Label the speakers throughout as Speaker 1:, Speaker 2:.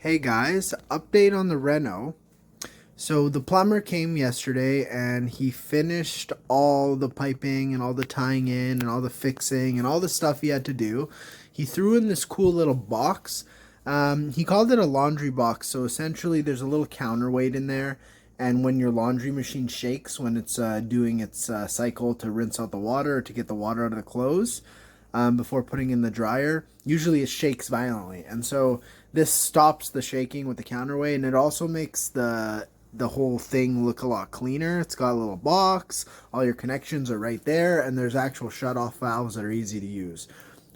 Speaker 1: Hey guys, update on the reno. So the plumber came yesterday and he finished all the piping and all the tying in and all the fixing and all the stuff he had to do. He threw in this cool little box. He called it a laundry box. So essentially there's a little counterweight in there. And when your laundry machine shakes, when it's doing its cycle to rinse out the water or to get the water out of the clothes, before putting in the dryer, usually it shakes violently, and so this stops the shaking with the counterweight, and it also makes the whole thing look a lot cleaner. It's got a little box, all your connections are right there, and there's actual shut-off valves that are easy to use.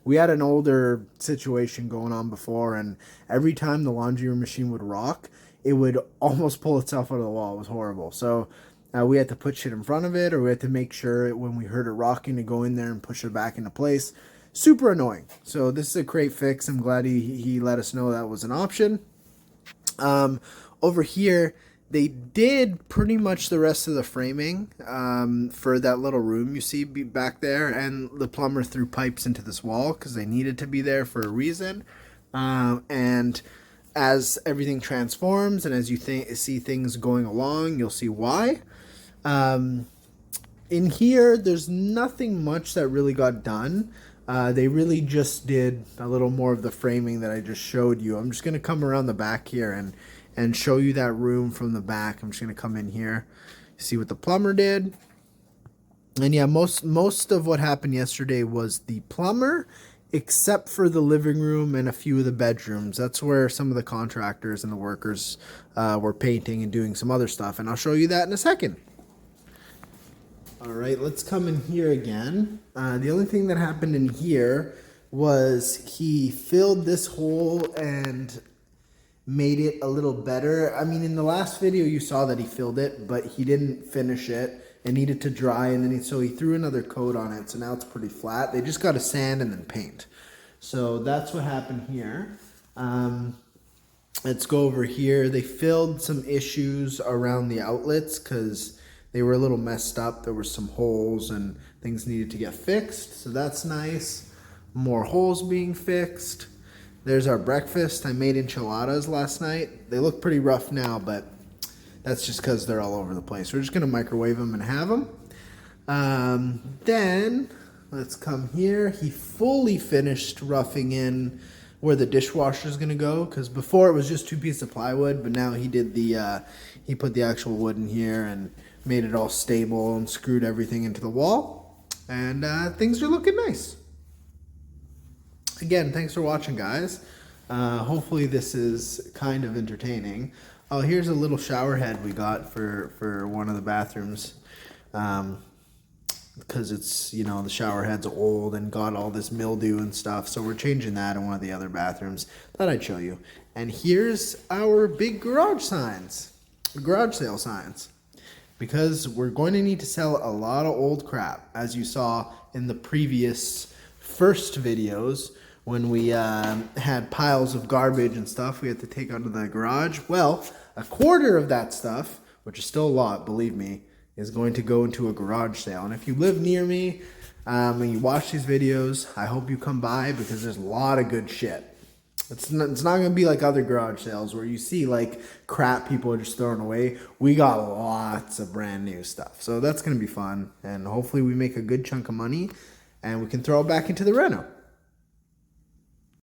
Speaker 1: We had an older situation going on before, and every time the laundry machine would rock, it would almost pull itself out of the wall. It was horrible. So we had to put shit in front of it, or we had to make sure when we heard it rocking to go in there and push it back into place. Super annoying. So this is a great fix. I'm glad he let us know that was an option. Over here, they did pretty much the rest of the framing for that little room you see back there, and the plumber threw pipes into this wall because they needed to be there for a reason. And as everything transforms and as you see things going along, you'll see why. In here, there's nothing much that really got done. They really just did a little more of the framing that I just showed you. I'm just going to come around the back here and show you that room from the back. I'm just going to come in here, see what the plumber did. And yeah, most of what happened yesterday was the plumber, except for the living room and a few of the bedrooms. That's where some of the contractors and the workers were painting and doing some other stuff. And I'll show you that in a second. All right, let's come in here again. The only thing that happened in here was he filled this hole and made it a little better. I mean, in the last video you saw that he filled it, but he didn't finish it. It needed to dry, and then so he threw another coat on it, so now it's pretty flat. They just got to sand and then paint. So that's what happened here. Let's go over here. They filled some issues around the outlets because they were a little messed up. There were some holes and things needed to get fixed. So that's nice. More holes being fixed. There's our breakfast. I made enchiladas last night. They look pretty rough now, but that's just because they're all over the place. We're just going to microwave them and have them. Then let's come here. He fully finished roughing in where the dishwasher is going to go, because before it was just 2 pieces of plywood, but now he did he put the actual wood in here and made it all stable and screwed everything into the wall, and things are looking nice. Again, thanks for watching, guys. Hopefully this is kind of entertaining. Oh, here's a little shower head we got for one of the bathrooms, because it's, you know, the shower head's old and got all this mildew and stuff, so we're changing that in one of the other bathrooms. Thought I'd show you. And here's our big garage sale signs, because we're going to need to sell a lot of old crap, as you saw in the previous first videos when we had piles of garbage and stuff we had to take out of the garage. Well, a quarter of that stuff, which is still a lot, believe me, is going to go into a garage sale. And if you live near me and you watch these videos, I hope you come by, because there's a lot of good shit. It's not going to be like other garage sales where you see like crap people are just throwing away. We got lots of brand new stuff. So that's going to be fun. And hopefully we make a good chunk of money and we can throw it back into the reno.